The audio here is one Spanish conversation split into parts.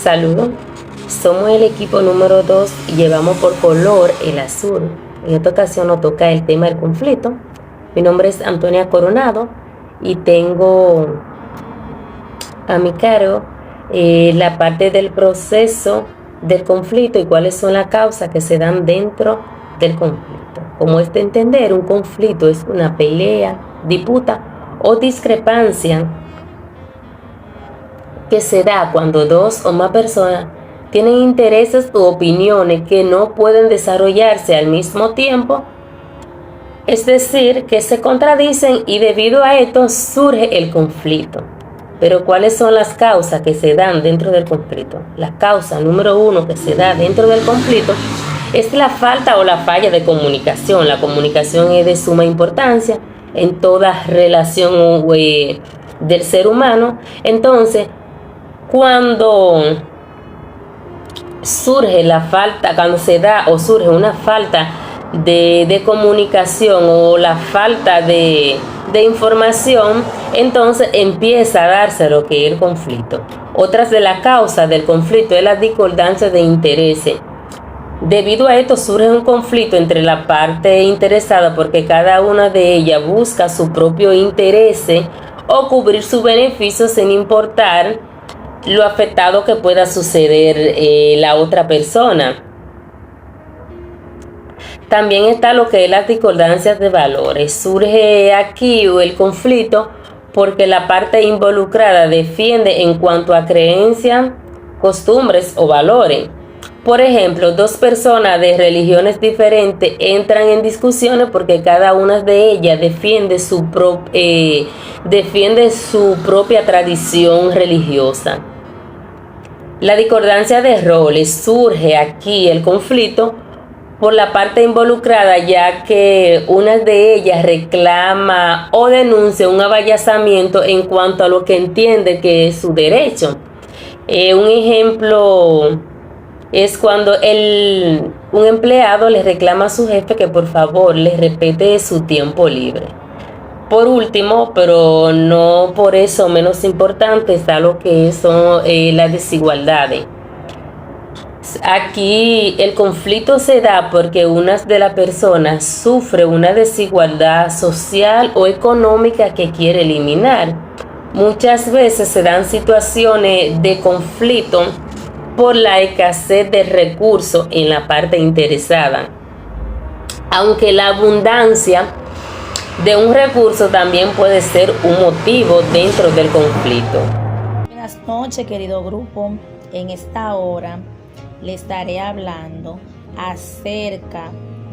Saludos, somos el equipo número 2 y llevamos por color el azul. En esta ocasión nos toca el tema del conflicto. Mi nombre es Antonia Coronado y tengo a mi cargo la parte del proceso del conflicto y cuáles son las causas que se dan dentro del conflicto. Como es de entender, un conflicto es una pelea, disputa o discrepancia que se da cuando dos o más personas tienen intereses u opiniones que no pueden desarrollarse al mismo tiempo, es decir, que se contradicen y debido a esto surge el conflicto. Pero ¿cuáles son las causas que se dan dentro del conflicto? La causa número 1 que se da dentro del conflicto es la falta o la falla de comunicación. La comunicación es de suma importancia en toda relación del ser humano. Entonces, cuando surge la falta, cuando se da o surge una falta de comunicación o la falta de información, entonces empieza a darse lo que es el conflicto. Otras de las causas del conflicto es la discordancia de intereses. Debido a esto surge un conflicto entre la parte interesada porque cada una de ellas busca su propio interés o cubrir sus beneficios sin importar lo afectado que pueda suceder la otra persona. También está lo que es las discordancias de valores. Surge aquí el conflicto porque la parte involucrada defiende en cuanto a creencias, costumbres o valores. Por ejemplo, dos personas de religiones diferentes entran en discusiones porque cada una de ellas defiende su propia tradición religiosa. La discordancia de roles. Surge aquí el conflicto por la parte involucrada, ya que una de ellas reclama o denuncia un avallazamiento en cuanto a lo que entiende que es su derecho. Un ejemplo es cuando un empleado le reclama a su jefe que por favor le respete su tiempo libre. Por último, pero no por eso menos importante, está lo que son las desigualdades. Aquí el conflicto se da porque una de las personas sufre una desigualdad social o económica que quiere eliminar. Muchas veces se dan situaciones de conflicto por la escasez de recursos en la parte interesada. Aunque la abundancia de un recurso también puede ser un motivo dentro del conflicto. Buenas noches, querido grupo. En esta hora le estaré hablando acerca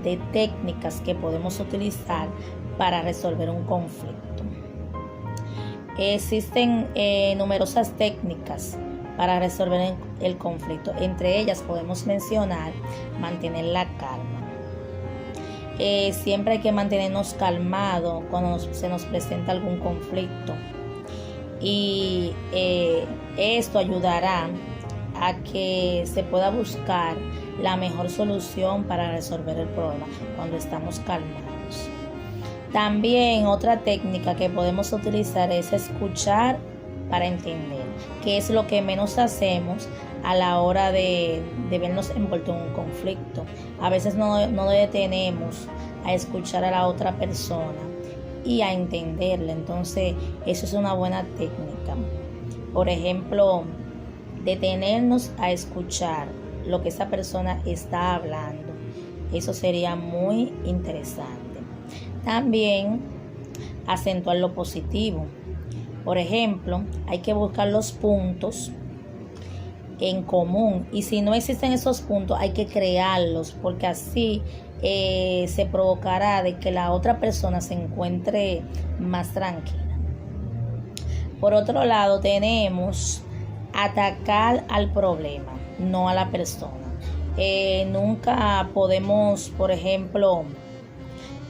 de técnicas que podemos utilizar para resolver un conflicto. Existen numerosas técnicas para resolver el conflicto. Entre ellas podemos mencionar mantener la calma. Siempre hay que mantenernos calmados cuando se nos presenta algún conflicto. Y esto ayudará a que se pueda buscar la mejor solución para resolver el problema cuando estamos calmados. También otra técnica que podemos utilizar es escuchar para entender, que es lo que menos hacemos a la hora de vernos envueltos en un conflicto. A veces no detenemos a escuchar a la otra persona y a entenderla. Entonces eso es una buena técnica. Por ejemplo, detenernos a escuchar lo que esa persona está hablando. Eso sería muy interesante. También acentuar lo positivo. Por ejemplo, hay que buscar los puntos en común y si no existen esos puntos hay que crearlos, porque así se provocará de que la otra persona se encuentre más tranquila. Por otro lado, tenemos atacar al problema, no a la persona. Nunca podemos, por ejemplo,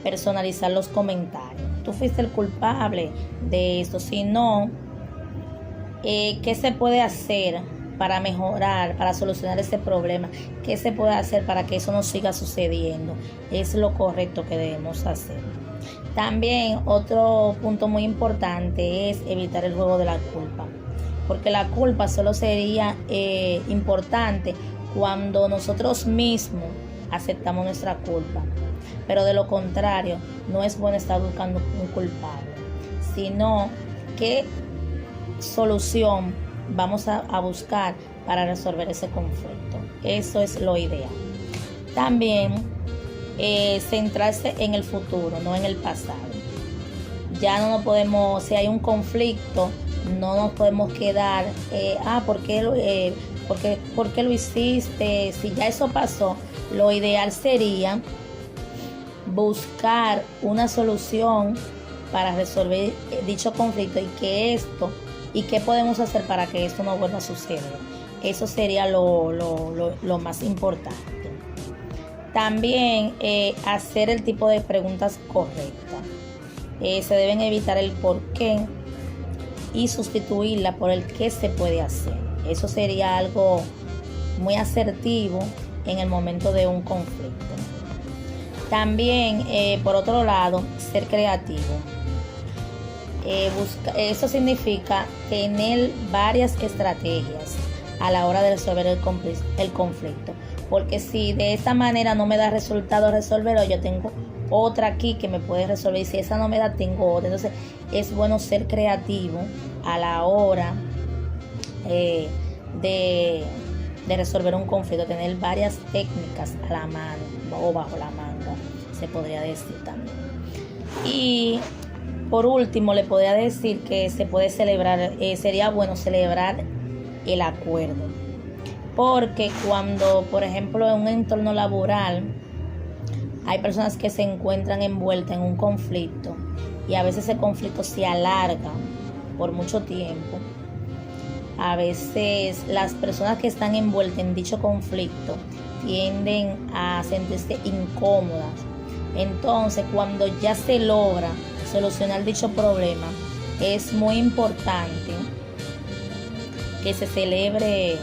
personalizar los comentarios. Tú fuiste el culpable de esto, sino ¿qué se puede hacer para mejorar, para solucionar ese problema? ¿Qué se puede hacer para que eso no siga sucediendo? Es lo correcto que debemos hacer. También otro punto muy importante es evitar el juego de la culpa. porque la culpa solo sería importante cuando nosotros mismos aceptamos nuestra culpa. Pero de lo contrario, no es bueno estar buscando un culpable, sino qué solución vamos a buscar para resolver ese conflicto. Eso es lo ideal. También centrarse en el futuro, no en el pasado. Ya no nos podemos, si hay un conflicto, no nos podemos quedar, ¿por qué lo hiciste? Si ya eso pasó, lo ideal sería buscar una solución para resolver dicho conflicto y qué podemos hacer para que esto no vuelva a suceder. Eso sería lo más importante. También hacer el tipo de preguntas correctas. Se deben evitar el por qué y sustituirla por el qué se puede hacer. Eso sería algo muy asertivo en el momento de un conflicto. También, por otro lado, ser creativo. Eso significa tener varias estrategias a la hora de resolver el conflicto. Porque si de esta manera no me da resultado resolverlo, yo tengo otra aquí que me puede resolver. Y si esa no me da, tengo otra. Entonces, es bueno ser creativo a la hora de resolver un conflicto, tener varias técnicas a la mano o bajo la manga, se podría decir también. Y por último, le podría decir que se puede celebrar, sería bueno celebrar el acuerdo, porque cuando, por ejemplo, en un entorno laboral hay personas que se encuentran envueltas en un conflicto y a veces ese conflicto se alarga por mucho tiempo. A veces las personas que están envueltas en dicho conflicto tienden a sentirse incómodas. Entonces, cuando ya se logra solucionar dicho problema, es muy importante que se celebre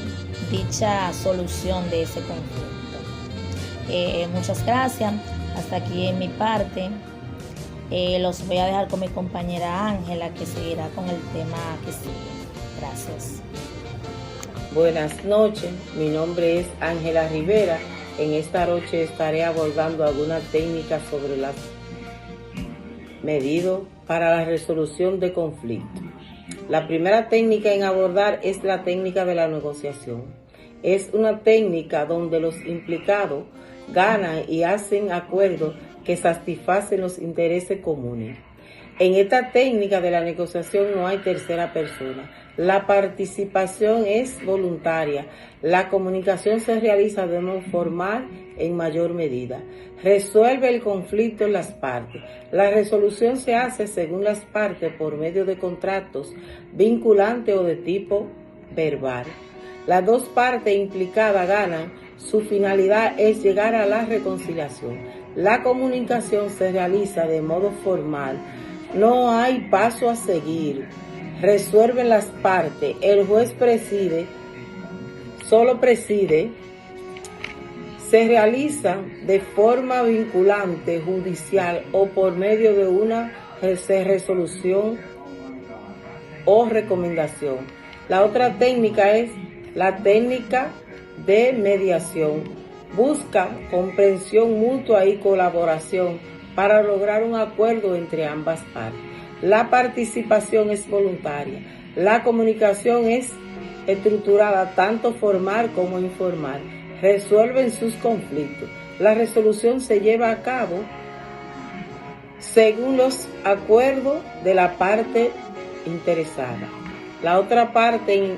dicha solución de ese conflicto. Muchas gracias. Hasta aquí en mi parte. Los voy a dejar con mi compañera Ángela, que seguirá con el tema que sigue. Gracias. Buenas noches, mi nombre es Ángela Rivera. En esta noche estaré abordando algunas técnicas sobre las medidas para la resolución de conflictos. La primera técnica en abordar es la técnica de la negociación. Es una técnica donde los implicados ganan y hacen acuerdos que satisfacen los intereses comunes. En esta técnica de la negociación no hay tercera persona. La participación es voluntaria. La comunicación se realiza de modo formal en mayor medida. Resuelve el conflicto en las partes. La resolución se hace según las partes por medio de contratos vinculantes o de tipo verbal. Las dos partes implicadas ganan. Su finalidad es llegar a la reconciliación. La comunicación se realiza de modo formal. No hay paso a seguir. Resuelven las partes. El juez solo preside. Se realiza de forma vinculante, judicial o por medio de una resolución o recomendación. La otra técnica es la técnica de mediación. Busca comprensión mutua y colaboración para lograr un acuerdo entre ambas partes. La participación es voluntaria. La comunicación es estructurada tanto formal como informal. Resuelven sus conflictos. La resolución se lleva a cabo según los acuerdos de la parte interesada. La otra parte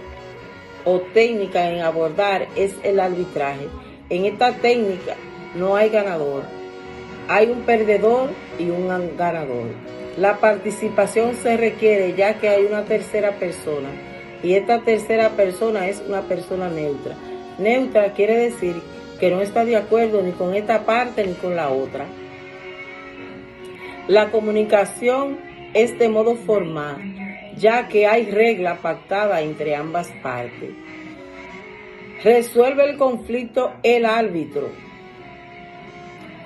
o técnica en abordar es el arbitraje. En esta técnica no hay ganador. Hay un perdedor y un ganador. La participación se requiere ya que hay una tercera persona y esta tercera persona es una persona neutra. Neutra quiere decir que no está de acuerdo ni con esta parte ni con la otra. La comunicación es de modo formal, ya que hay regla pactada entre ambas partes. Resuelve el conflicto el árbitro.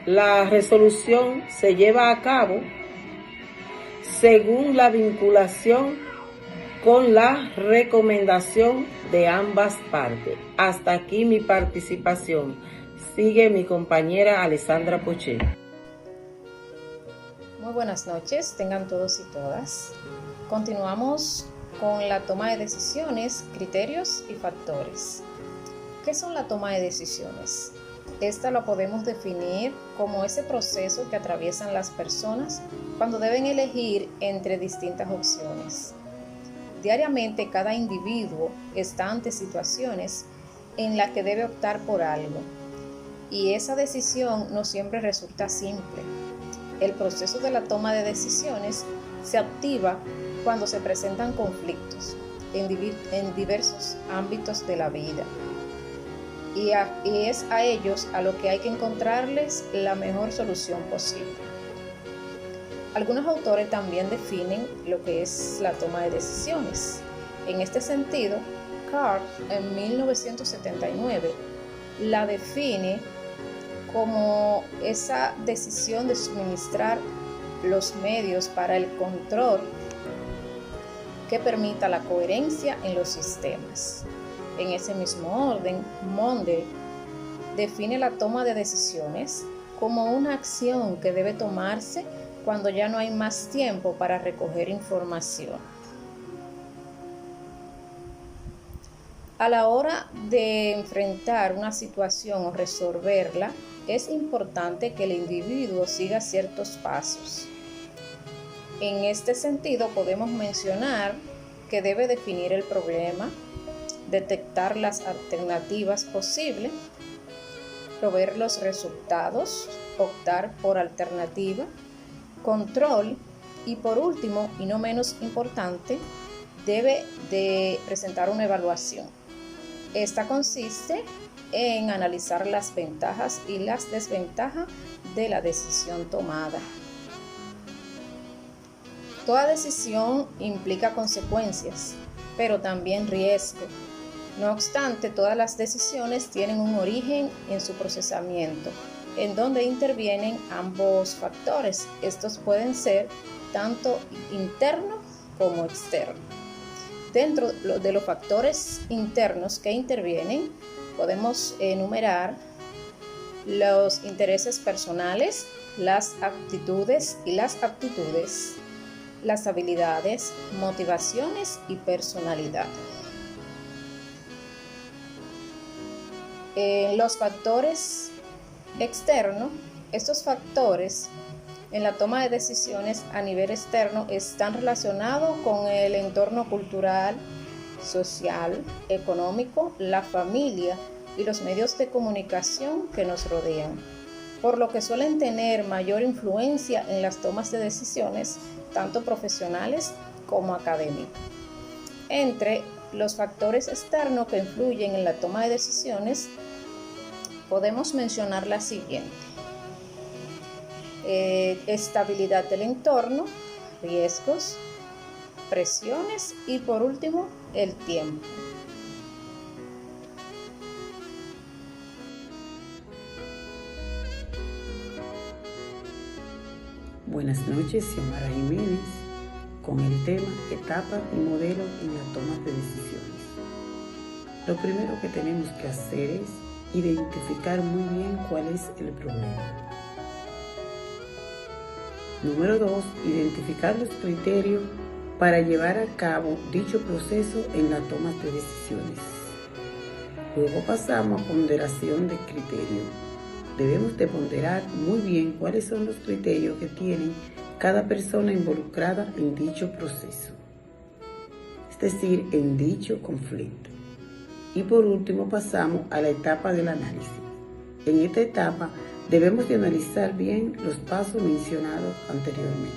La resolución se lleva a cabo según la vinculación con la recomendación de ambas partes. Hasta aquí mi participación. Sigue mi compañera Alessandra Poche. Muy buenas noches, tengan todos y todas. Continuamos con la toma de decisiones, criterios y factores. ¿Qué son la toma de decisiones? Esta la podemos definir como ese proceso que atraviesan las personas cuando deben elegir entre distintas opciones. Diariamente cada individuo está ante situaciones en las que debe optar por algo, y esa decisión no siempre resulta simple. El proceso de la toma de decisiones se activa cuando se presentan conflictos en diversos ámbitos de la vida, y es a ellos a lo que hay que encontrarles la mejor solución posible. Algunos autores también definen lo que es la toma de decisiones. En este sentido, Carr en 1979 la define como esa decisión de suministrar los medios para el control que permita la coherencia en los sistemas. En ese mismo orden, Monde define la toma de decisiones como una acción que debe tomarse cuando ya no hay más tiempo para recoger información. A la hora de enfrentar una situación o resolverla, es importante que el individuo siga ciertos pasos. En este sentido, podemos mencionar que debe definir el problema, detectar las alternativas posibles, proveer los resultados, optar por alternativa, control y, por último y no menos importante, debe de presentar una evaluación. Esta consiste en analizar las ventajas y las desventajas de la decisión tomada. Toda decisión implica consecuencias, pero también riesgo. No obstante, todas las decisiones tienen un origen en su procesamiento, en donde intervienen ambos factores. Estos pueden ser tanto internos como externos. Dentro de los factores internos que intervienen, podemos enumerar los intereses personales, las actitudes y las aptitudes, las habilidades, motivaciones y personalidad. Los factores externos, estos factores en la toma de decisiones a nivel externo están relacionados con el entorno cultural, social, económico, la familia y los medios de comunicación que nos rodean, por lo que suelen tener mayor influencia en las tomas de decisiones, tanto profesionales como académicas. Entre los factores externos que influyen en la toma de decisiones, podemos mencionar la siguiente: estabilidad del entorno, riesgos, presiones y, por último, el tiempo. Buenas noches, Xiomara Jiménez, con el tema etapas y modelos en la toma de decisiones. Lo primero que tenemos que hacer es identificar muy bien cuál es el problema. Número 2, identificar los criterios para llevar a cabo dicho proceso en la toma de decisiones. Luego pasamos a ponderación de criterios. Debemos de ponderar muy bien cuáles son los criterios que tienen cada persona involucrada en dicho proceso, es decir, en dicho conflicto. Y por último pasamos a la etapa del análisis. En esta etapa debemos de analizar bien los pasos mencionados anteriormente.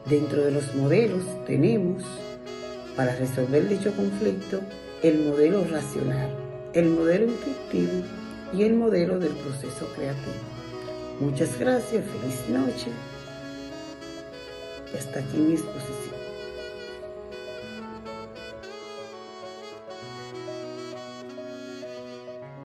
Dentro de los modelos tenemos, para resolver dicho conflicto, el modelo racional, el modelo intuitivo y el modelo del proceso creativo. Muchas gracias, feliz noche. Y hasta aquí mi exposición.